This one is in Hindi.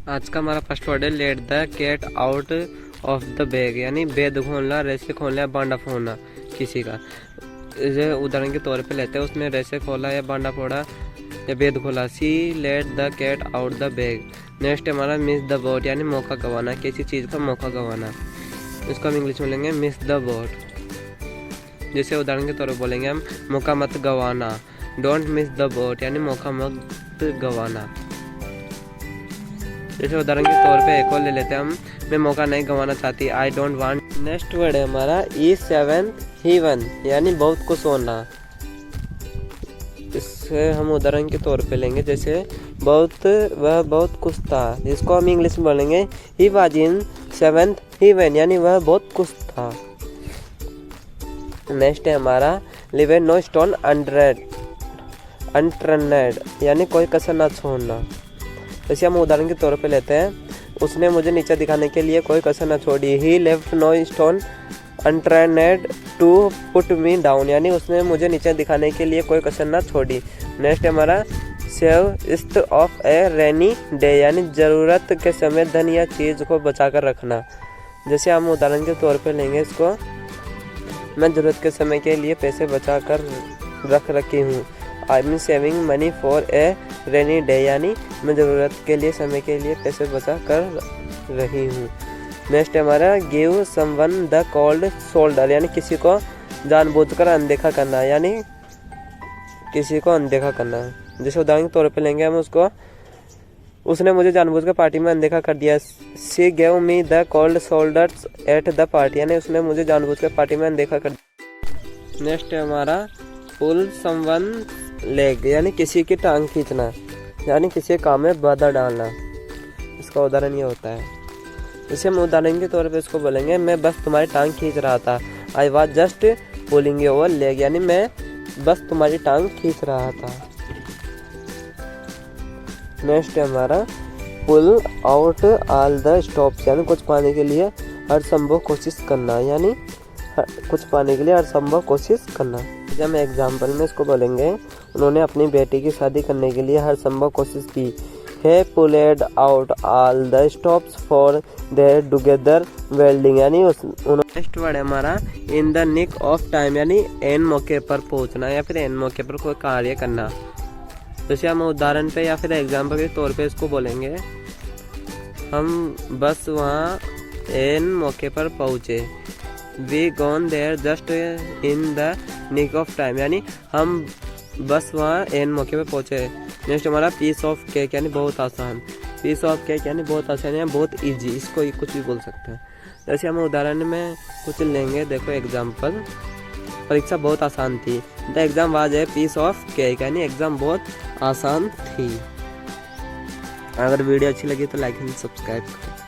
आज का हमारा फर्स्ट वर्ड है let the cat out of the bag, यानी बेद खोलना, रैसे खोलना या बांडा फोड़ना किसी का। इसे उदाहरण के तौर पे लेते हैं, उसने रैसे खोला या बांडा फोड़ा या बेद खोला। She let the cat out the bag. Next हमारा मिस द बोट, यानी मौका गंवाना, किसी चीज़ का मौका गंवाना। इसको हम इंग्लिश में लेंगे मिस द बोट। जैसे उदाहरण के तौर पर बोलेंगे हम मौका मत गंवाना, डोंट मिस द बोट, यानी मौका मत गंवाना। जैसे उदाहरण के तौर पे एक और ले लेते हैं हम, मैं मौका नहीं गंवाना चाहती, I don't want. Next word है हमारा ई सेवेंथ ही वन, यानी बहुत कुछ होना। इससे हम उदाहरण के तौर पे लेंगे, जैसे वह बहुत कुछ था। इसको हम इंग्लिश में बोलेंगे he was in seventh he one, यानी वह बहुत कुछ था। नेक्स्ट है हमारा लिव नो स्टोन अनटर्नेड, यानी कोई कसर ना छोड़ना। जैसे हम उदाहरण के तौर पे लेते हैं, उसने मुझे नीचे दिखाने के लिए कोई कसर ना छोड़ी। He left no stone unturned to put me down, यानी उसने मुझे नीचे दिखाने के लिए कोई कसर ना छोड़ी। नेक्स्ट हमारा save east of A rainy day, यानी ज़रूरत के समय धन या चीज़ को बचा कर रखना। जैसे हम उदाहरण के तौर पे लेंगे इसको, मैं ज़रूरत के समय के लिए पैसे बचा कर रख रखी हूँ। I am saving money for a rainy day, यानी मैं ज़रूरत के लिए समय के लिए पैसे बचा कर रही हूँ। नेक्स्ट हमारा give someone the cold shoulder, यानी किसी को जानबूझकर अनदेखा करना, यानी किसी को अनदेखा करना। जैसे उदाहरण के तौर पे लेंगे हम उसको, उसने मुझे जानबूझकर पार्टी में अनदेखा कर दिया। She gave me the cold shoulders at the party, यानी उसने मुझे जानबूझकर पार्टी में अनदेखा कर दिया। नेक्स्ट है हमारा पुल समवन लेग, यानी किसी की टांग खींचना, यानी किसी काम में बाधा डालना। इसका उदाहरण ये होता है, जैसे हम उदाहरण के तौर पे इसको बोलेंगे, मैं बस तुम्हारी टांग खींच रहा था। I was just pulling your leg, यानी मैं बस तुम्हारी टांग खींच रहा था। नेक्स्ट है हमारा pull out all the stops, यानी कुछ पाने के लिए हर संभव कोशिश करना, यानी कुछ पाने के लिए हर संभव कोशिश करना। जब हम एग्जाम्पल में इसको बोलेंगे, उन्होंने अपनी बेटी की शादी करने के लिए हर संभव कोशिश की। He pulled out all the stops for their together welding, यानी नेक्स्ट वर्ड है हमारा in the nick of time, यानी एन मौके पर पहुंचना या फिर एन मौके पर कोई कार्य करना। जैसे हम उदाहरण पे या फिर एग्जाम्पल के तौर पे इसको बोलेंगे, हम बस वहाँ एन मौके पर पहुँचे। We gone there just in the nick of time, यानी हम बस वहाँ एन मौके पे पहुँचे। नेक्स्ट हमारा पीस ऑफ केक, यानी बहुत आसान। पीस ऑफ केक यानी बहुत आसान या बहुत इजी, इसको कुछ भी बोल सकते हैं। जैसे हम उदाहरण में कुछ लेंगे, देखो एग्जाम्पल, परीक्षा बहुत आसान थी। The exam was a piece of cake, यानी एग्ज़ाम बहुत आसान थी। अगर वीडियो अच्छी लगी तो लाइक एंड सब्सक्राइब करें।